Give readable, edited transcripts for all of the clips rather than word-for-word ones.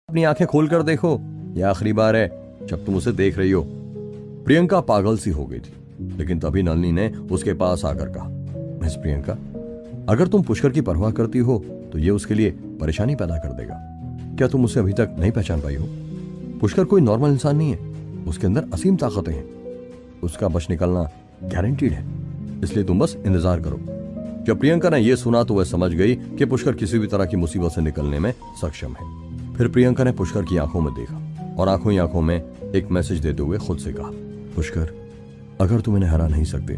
अपनी आंखें खोलकर देखो, ये आखिरी बार है जब तुम उसे देख रही हो। प्रियंका पागल सी हो गई थी, लेकिन तभी नलिनी ने उसके पास आकर कहा, मिस प्रियंका, अगर तुम पुष्कर की परवाह करती हो तो ये उसके लिए परेशानी पैदा कर देगा। क्या तुम उसे अभी तक नहीं पहचान पाई हो? पुष्कर कोई नॉर्मल इंसान नहीं है, उसके अंदर असीम ताकतें हैं, उसका बच निकलना गारंटीड है, इसलिए तुम बस इंतजार करो। जब प्रियंका ने यह सुना तो वह समझ गई कि पुष्कर किसी भी तरह की मुसीबत से निकलने में सक्षम है। फिर प्रियंका ने पुष्कर की आंखों में देखा और आंखों ही आंखों में एक मैसेज देते हुए खुद से कहा, पुष्कर, अगर तुम इन्हें हरा नहीं सकते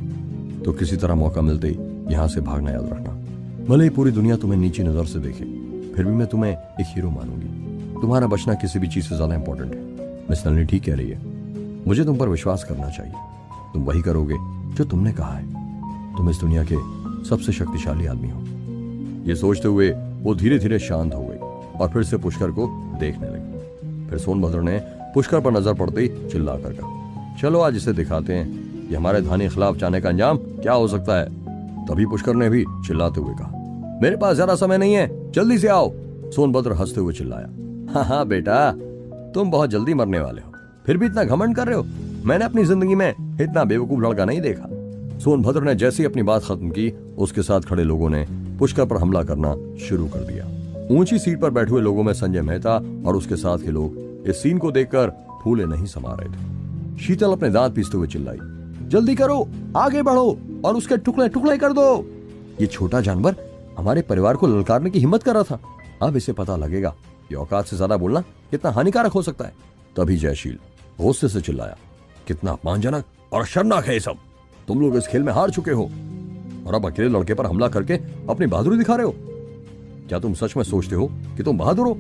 तो किसी तरह मौका मिलते ही यहां से भागना याद रखना। भले ही पूरी दुनिया तुम्हें नीची नजर से देखे, फिर भी मैं तुम्हें एक हीरो मानूंगी। तुम्हारा बचना किसी भी चीज से ज्यादा इंपॉर्टेंट है। मिस नलिनी ठीक कह रही है, मुझे तुम पर विश्वास करना चाहिए। तुम वही करोगे जो तुमने कहा है। तुम इस दुनिया के सबसे शक्तिशाली आदमी हो। ये सोचते हुए वो धीरे धीरे शांत हो गई और फिर से पुष्कर को देखने लगी। फिर सोनभद्र ने पुष्कर पर नजर पड़ते ही चिल्लाकर कहा, चलो आज इसे दिखाते हैं कि हमारे धानी खिलाफ जाने का अंजाम क्या हो सकता है। तभी पुष्कर ने भी चिल्लाते हुए कहा, मेरे पास ज्यादा समय नहीं है, जल्दी से आओ। सोनभद्र हंसते हुए चिल्लाया, हाँ बेटा, तुम बहुत जल्दी मरने वाले हो, फिर भी इतना घमंड कर रहे हो। मैंने अपनी जिंदगी में इतना बेवकूफ लड़का नहीं देखा। सोनभद्र ने जैसे ही अपनी बात खत्म की, उसके साथ खड़े लोगों ने पुष्कर पर हमला करना शुरू कर दिया। ऊंची सीट पर बैठे हुए लोगों में संजय मेहता और उसके साथ के लोग इस सीन को देखकर फूले नहीं समा रहे थे। शीतल अपने दांत पीसते हुए चिल्लाई, जल्दी करो, आगे बढ़ो और उसके टुकड़े टुकड़े कर दो। ये छोटा जानवर हमारे परिवार को ललकारने की हिम्मत कर रहा था। अब इसे पता लगेगा कि औकात से ज्यादा बोलना कितना हानिकारक हो सकता है। तभी जयशील गुस्से से चिल्लाया, कितना अपमानजनक और शर्मनाक है ये सब। तुम लोग इस खेल में हार चुके हो और अब अकेले लड़के पर हमला करके अपनी बहादुरी दिखा रहे हो। क्या तुम सच में सोचते हो कि तुम बहादुर हो?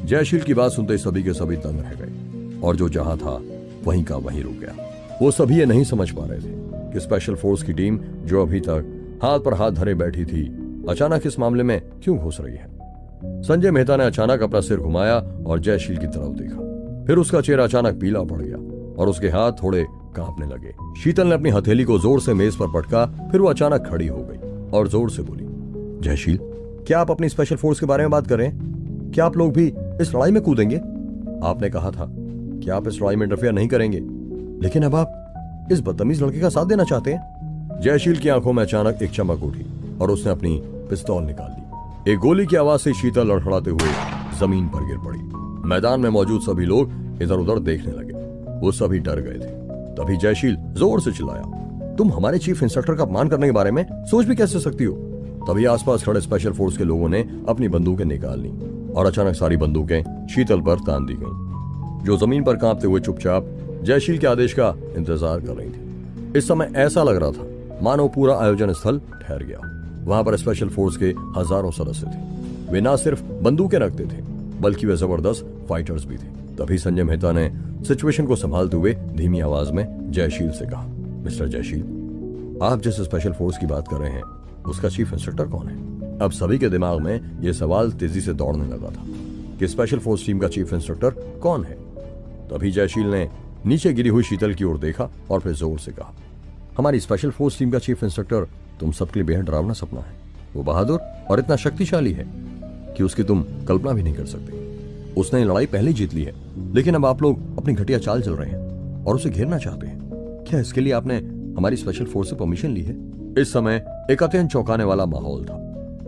जयशील की बात सुनते सभी के सभी दंग रह गए और जो जहां था वहीं का वहीं रुक गया। वो सभी ये नहीं समझ पा रहे थे कि स्पेशल फोर्स की टीम जो अभी तक हाथ पर हाथ धरे बैठी थी, अचानक इस मामले में क्यों घुस रही है। संजय मेहता ने अचानक अपना सिर घुमाया और जयशील की तरफ देखा। फिर उसका चेहरा अचानक पीला पड़ गया और उसके हाथ थोड़े कांपने लगे। शीतल ने अपनी हथेली को जोर से मेज पर पटका। फिर वो अचानक खड़ी हो गई और जोर से बोली, जयशील, क्या आप अपनी स्पेशल फोर्स के बारे में बात कर रहे हैं? क्या आप लोग भी इस लड़ाई में कूदेंगे? आपने कहा था कि आप इस लड़ाई में इंटरफेयर नहीं करेंगे, लेकिन अब आप इस बदतमीज लड़के का साथ देना चाहते हैं। जयशील की आंखों में अचानक एक चमक उठी और उसने अपनी पिस्तौल निकाल ली। एक गोली की आवाज से शीतल लड़खड़ाते हुए जमीन पर गिर पड़ी। मैदान में मौजूद सभी लोग इधर उधर देखने लगे। वो सभी डर गए थे। तभी जयशील जोर से चिल्लाया, तुम हमारे चीफ इंस्ट्रक्टर का अपमान करने के बारे में सोच भी कैसे सकती हो? तभी आसपास खड़े स्पेशल फोर्स के लोगों ने अपनी बंदूकें निकाल ली और अचानक सारी बंदूकें शीतल पर तान दी गईं, जो जमीन पर कांपते हुए चुपचाप जयशील के आदेश का इंतजार कर रही थी। इस समय ऐसा लग रहा था मानो पूरा आयोजन स्थल ठहर गया। वहां पर स्पेशल फोर्स के हजारों सदस्य थे। वे न सिर्फ बंदूकें रखते थे, बल्कि वे जबरदस्त फाइटर्स भी थे। तभी संजय मेहता ने सिचुएशन को संभालते हुए धीमी आवाज में जयशील से कहा, मिस्टर जयशील, आप जिस स्पेशल फोर्स की बात कर रहे हैं उसका चीफ इंस्ट्रक्टर कौन है? अब सभी के दिमाग में यह सवाल तेजी से दौड़ने लगा था कि स्पेशल फोर्स टीम का चीफ इंस्ट्रक्टर कौन है। तभी जयशील ने नीचे गिरी हुई शीतल की ओर देखा और फिर जोर से कहा, हमारी स्पेशल फोर्स टीम का चीफ इंस्ट्रक्टर तुम सबके लिए बेहद डरावना सपना है। वो बहादुर और इतना शक्तिशाली है कि उसकी तुम कल्पना भी नहीं कर सकते। उसने ये लड़ाई पहले जीत ली है, लेकिन अब आप लोग अपनी घटिया चाल चल रहे हैं और उसे घेरना चाहते हैं। क्या इसके लिए आपने हमारी स्पेशल फोर्स से परमिशन ली है? इस समय एक अत्यंत चौंकाने वाला माहौल था।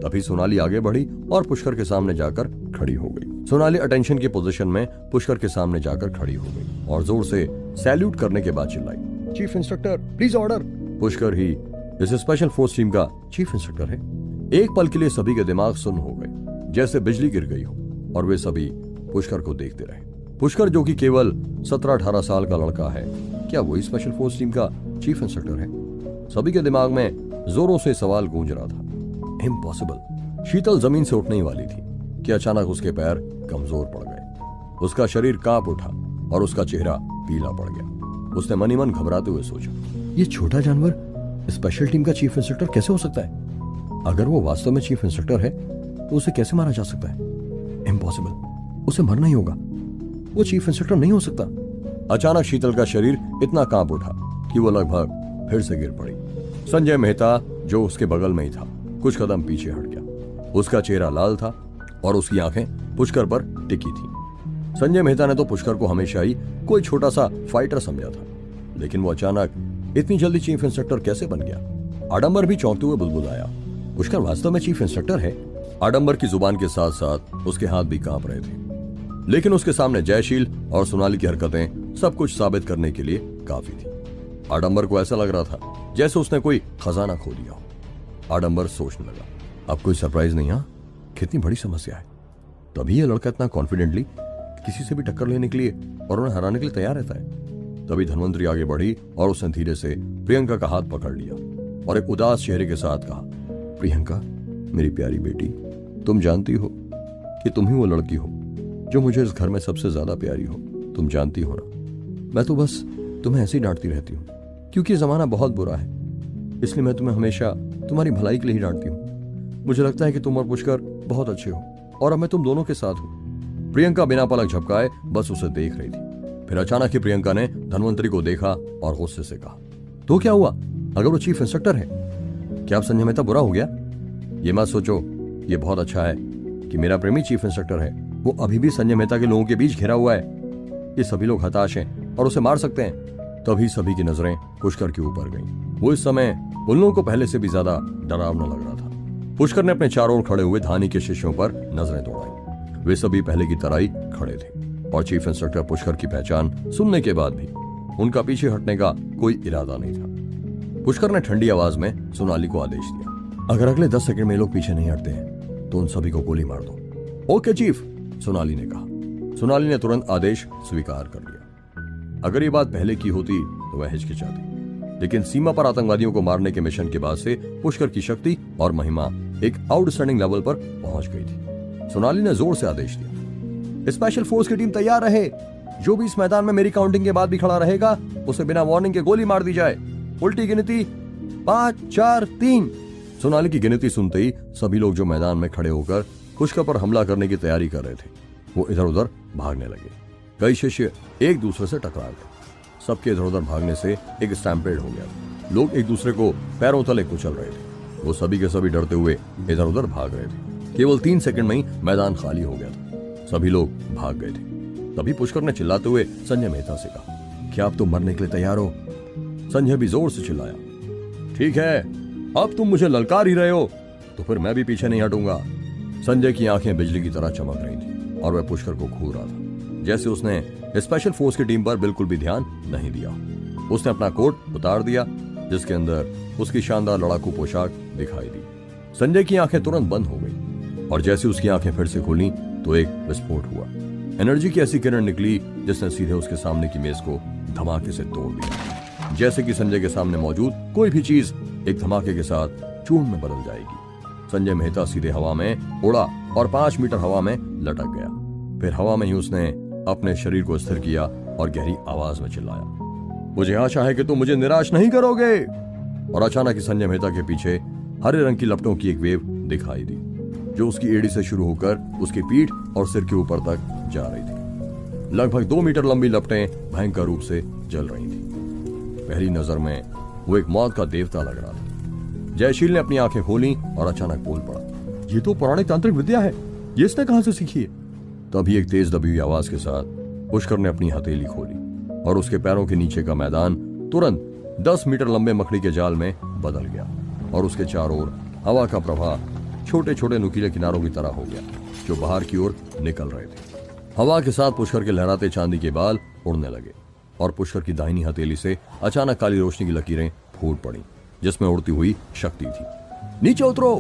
तभी सोनाली आगे बढ़ी और पुष्कर के सामने जाकर खड़ी हो गई। सोनाली अटेंशन की पोजीशन में पुष्कर के सामने जाकर खड़ी हो गई और जोर से सैल्यूट करने के बाद चिल्लाई, chief instructor please order. Pushkar ही इस स्पेशल फोर्स टीम का चीफ इंस्ट्रक्टर है। एक पल के लिए सभी के दिमाग सुन्न हो गए, जैसे बिजली गिर गई हो, और वे सभी पुष्कर को देखते रहे। पुष्कर जो कि केवल 17-18 साल का लड़का है, क्या वही स्पेशल फोर्स टीम का चीफ इंस्ट्रक्टर है? सभी के दिमाग में जोरों से सवाल गूंज रहा था, इम्पॉसिबल। शीतल जमीन से उठने ही वाली थी कि अचानक उसके पैर कमजोर पड़ गए। उसका शरीर कांप उठा और उसका चेहरा पीला पड़ गया। उसने मनी मन घबराते हुए सोचा, ये छोटा जानवर स्पेशल टीम का चीफ इंस्ट्रक्टर कैसे हो सकता है? अगर वो वास्तव में चीफ इंस्ट्रक्टर है तो उसे कैसे मारा जा सकता है? इम्पॉसिबल, उसे मरना ही होगा। वो चीफ इंस्ट्रक्टर नहीं हो सकता। अचानक शीतल का शरीर इतना कांप उठा कि वो लगभग फिर से गिर पड़ी। संजय मेहता जो उसके बगल में ही था, कुछ कदम पीछे हट गया। उसका चेहरा लाल था और उसकी आंखें पुष्कर पर टिकी थी। संजय मेहता ने तो पुष्कर को हमेशा ही कोई छोटा सा फाइटर समझा था, लेकिन वो अचानक इतनी जल्दी चीफ इंस्पेक्टर कैसे बन गया? आडंबर भी चौंकते हुए बुलबुलाया, पुष्कर वास्तव में चीफ इंस्पेक्टर है? आडंबर की जुबान के साथ साथ उसके हाथ भी कांप रहे थे, लेकिन उसके सामने जयशील और सोनाली की हरकतें सब कुछ साबित करने के लिए काफी थी। आडंबर को ऐसा लग रहा था जैसे उसने कोई खजाना खो दिया हो। आडंबर सोचने लगा, अब कोई सरप्राइज नहीं? हाँ, कितनी बड़ी समस्या है। तभी यह लड़का इतना कॉन्फिडेंटली किसी से भी टक्कर लेने के लिए और उन्हें हराने के लिए तैयार रहता है। तभी धनवंतरी आगे बढ़ी और उसने धीरे से प्रियंका का हाथ पकड़ लिया और एक उदास चेहरे के साथ कहा, प्रियंका मेरी प्यारी बेटी, तुम जानती हो कि तुम ही वो लड़की हो जो मुझे इस घर में सबसे ज्यादा प्यारी हो। तुम जानती हो ना, मैं तो बस तुम्हें ऐसे ही डांटती रहती हूँ क्योंकि ये जमाना बहुत बुरा है, इसलिए मैं तुम्हें हमेशा तुम्हारी भलाई के लिए ही डांटती हूँ। मुझे लगता है कि तुम और पुष्कर बहुत अच्छे हो और अब मैं तुम दोनों के साथ हूँ। प्रियंका बिना पलक झपकाए बस उसे देख रही थी। फिर अचानक ही प्रियंका ने धनवंतरी को देखा और गुस्से से कहा, तो क्या हुआ? अगर वो चीफ इंस्पेक्टर है, क्या अब संजय मेहता बुरा हो गया? ये मत सोचो, ये बहुत अच्छा है कि मेरा प्रेमी चीफ इंस्पेक्टर है। वो अभी भी संजय मेहता के लोगों के बीच घिरा हुआ है। ये सभी लोग हताश हैं और उसे मार सकते हैं। तभी सभी की नजरें पुष्कर के ऊपर गईं। वो इस समय उन लोगों को पहले से भी ज्यादा डरावना लग रहा था। पुष्कर ने अपने चारों ओर खड़े हुए धानी के शिष्यों पर नजरें दौड़ाई। वे सभी पहले की तरह ही खड़े थे और चीफ इंस्पेक्टर पुष्कर की पहचान सुनने के बाद भी उनका पीछे हटने का कोई इरादा नहीं था। पुष्कर ने ठंडी आवाज में सोनाली को आदेश दिया, अगर अगले 10 सेकंड में ये लोग पीछे नहीं हटते हैं तो उन सभी को गोली मार दो। ओके चीफ, सोनाली ने कहा। सोनाली ने तुरंत आदेश स्वीकार कर लिया। अगर ये बात पहले की होती तो वह हिचकिचाती, लेकिन सीमा पर आतंकवादियों को मारने के मिशन के बाद से पुष्कर की शक्ति और महिमा एक आउटस्टैंडिंग लेवल पर पहुंच गई थी। सोनाली ने जोर से आदेश दिया, स्पेशल फोर्स की टीम तैयार रहे। जो भी इस मैदान में मेरी काउंटिंग के बाद भी खड़ा रहेगा उसे बिना वार्निंग के गोली मार दी जाए। उल्टी गिनती 5 4 3। सोनाली की गिनती सुनते ही सभी लोग जो मैदान में खड़े होकर पुष्कर पर हमला करने की तैयारी कर रहे थे वो इधर उधर भागने लगे। कई शिष्य एक दूसरे से टकरा गए। सबके इधर उधर भागने से एक स्टैम्पेड हो गया। लोग एक दूसरे को पैरों तले कुचल रहे थे। वो सभी के सभी डरते हुए इधर उधर भाग रहे थे। केवल 3 सेकंड में ही मैदान खाली हो गया था। सभी लोग भाग गए थे। तभी पुष्कर ने चिल्लाते हुए संजय मेहता से कहा, क्या अब तुम मरने के लिए तैयार हो? संजय भी जोर से चिल्लाया, ठीक है, अब तुम मुझे ललकार ही रहे हो तो फिर मैं भी पीछे नहीं हटूंगा। संजय की आंखें बिजली की तरह चमक रही थी और वह पुष्कर को घूर रहा था, जैसे उसने स्पेशल फोर्स की टीम पर बिल्कुल भी ध्यान नहीं दिया। उसने अपना कोट उतार दिया जिसके अंदर उसकी शानदार लड़ाकू पोशाक दिखाई दी। संजय की आंखें तुरंत बंद हो गई और जैसे उसकी आंखें फिर से खुली तो एक विस्फोट हुआ। एनर्जी की ऐसी किरण निकली जिसने सीधे उसके सामने की मेज को धमाके से तोड़ दिया। जैसे कि संजय के सामने मौजूद कोई भी चीज एक धमाके के साथ चूर्ण में बदल जाएगी। संजय मेहता सीधे हवा में उड़ा और 5 मीटर हवा में लटक गया। फिर हवा में ही उसने अपने शरीर को स्थिर किया और गहरी आवाज में चिल्लाया, मुझे आशा है कि तुम मुझे निराश नहीं करोगे। और अचानक ही संजय मेहता के पीछे हरे रंग की लपटों की एक वेव दिखाई दी जो उसकी एड़ी से शुरू होकर उसकी पीठ और सिर के ऊपर तक जा रही थी। लगभग 2 मीटर लंबी लपटें भयंकर रूप से जल रही थी। पहली नजर में वो एक मौत का देवता लग रहा था। जयशील ने अपनी आंखें खोली और अचानक बोल पड़ा, ये तो पौराणिक तांत्रिक विद्या है, ये इसने कहां से सीखी है? तभी एक तेज दबी हुई आवाज के साथ पुष्कर ने अपनी हथेली खोली और उसके पैरों के नीचे का मैदान तुरंत 10 मीटर लंबे मकड़ी के जाल में बदल गया और उसके चारों ओर हवा का प्रवाह छोटे छोटे नुकीले किनारों की तरह हो गया जो बाहर की ओर निकल रहे थे। हवा के साथ पुष्कर के लहराते चांदी के बाल उड़ने लगे और पुष्कर की दाहिनी हथेली से अचानक काली रोशनी की लकीरें फूट पड़ी जिसमें उड़ती हुई शक्ति थी। नीचे उतरो,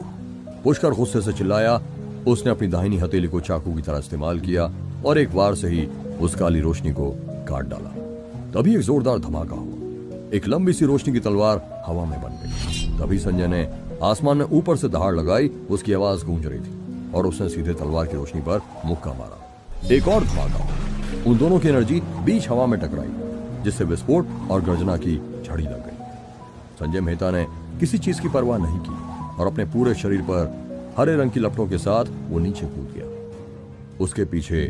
पुष्कर गुस्से से चिल्लाया। उसने अपनी दाहिनी हथेली को चाकू की तरह इस्तेमाल किया और एक वार से ही उस काली रोशनी को काट डाला। तभी एक जोरदार धमाका हुआ। एक लंबी सी रोशनी की तलवार हवा में बन गई। तभी संजय ने आसमान में ऊपर से दहाड़ लगाई। उसकी आवाज गूंज रही थी और उसने सीधे तलवार की रोशनी पर मुक्का मारा। एक और धमाका हुआ। उन दोनों की एनर्जी बीच हवा में टकराई जिससे विस्फोट और गर्जना की झड़ी लग गई। संजय मेहता ने किसी चीज की परवाह नहीं की और अपने पूरे शरीर पर हरे रंग की लपटों के साथ वो नीचे कूद गया। उसके पीछे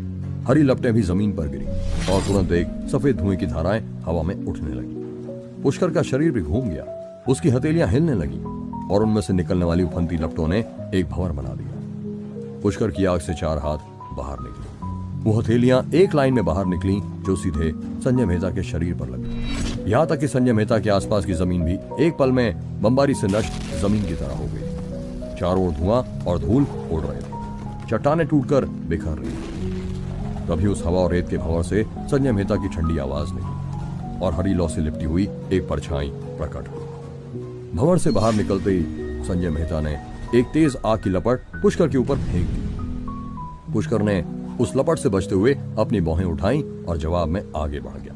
हरी लपटें भी जमीन पर गिरी और तुरंत एक सफेद धुएं की धाराएं हवा में उठने लगी। पुष्कर का शरीर भी घूम गया। उसकी हथेलियां हिलने लगी और उनमें से निकलने वाली उफनती लपटों ने एक भंवर बना दिया। पुष्कर की आंख से 4 हाथ बाहर निकले। वो हथेलियां एक लाइन में बाहर निकली जो सीधे संजय मेहता के शरीर पर लगी। यहां तक कि संजय मेहता के आसपास की जमीन भी एक पल में बमबारी से नष्ट जमीन की तरह हो गई। चारों ओर धुआं और धूल उड़ रहे थे, चट्टानें टूटकर बिखर रही थी। तभी उस हवा और रेत के भंवर से संजय मेहता की ठंडी आवाज निकली और हरी लौ से लिपटी हुई एक परछाई प्रकट हुई। भंवर से बाहर निकलते ही संजय मेहता ने एक तेज आग की लपट पुष्कर के ऊपर फेंक दी। पुष्कर ने उस लपट से बचते हुए अपनी भौहें उठाई और जवाब में आगे बढ़ गया,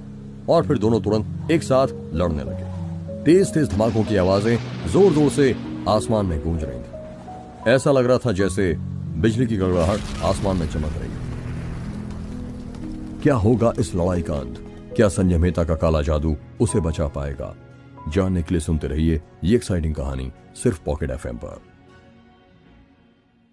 और फिर दोनों तुरंत एक साथ लड़ने लगे। तेज तेज धमाकों की आवाजें जोर जोर से आसमान में गूंज रही थी। ऐसा लग रहा था जैसे बिजली की गड़गड़ाहट आसमान में चमक रही है। क्या होगा इस लड़ाई का अंत? क्या संजय मेहता का काला जादू उसे बचा पाएगा? जानने के लिए सुनते रहिए ये एक्साइटिंग कहानी सिर्फ पॉकेट एफएम पर।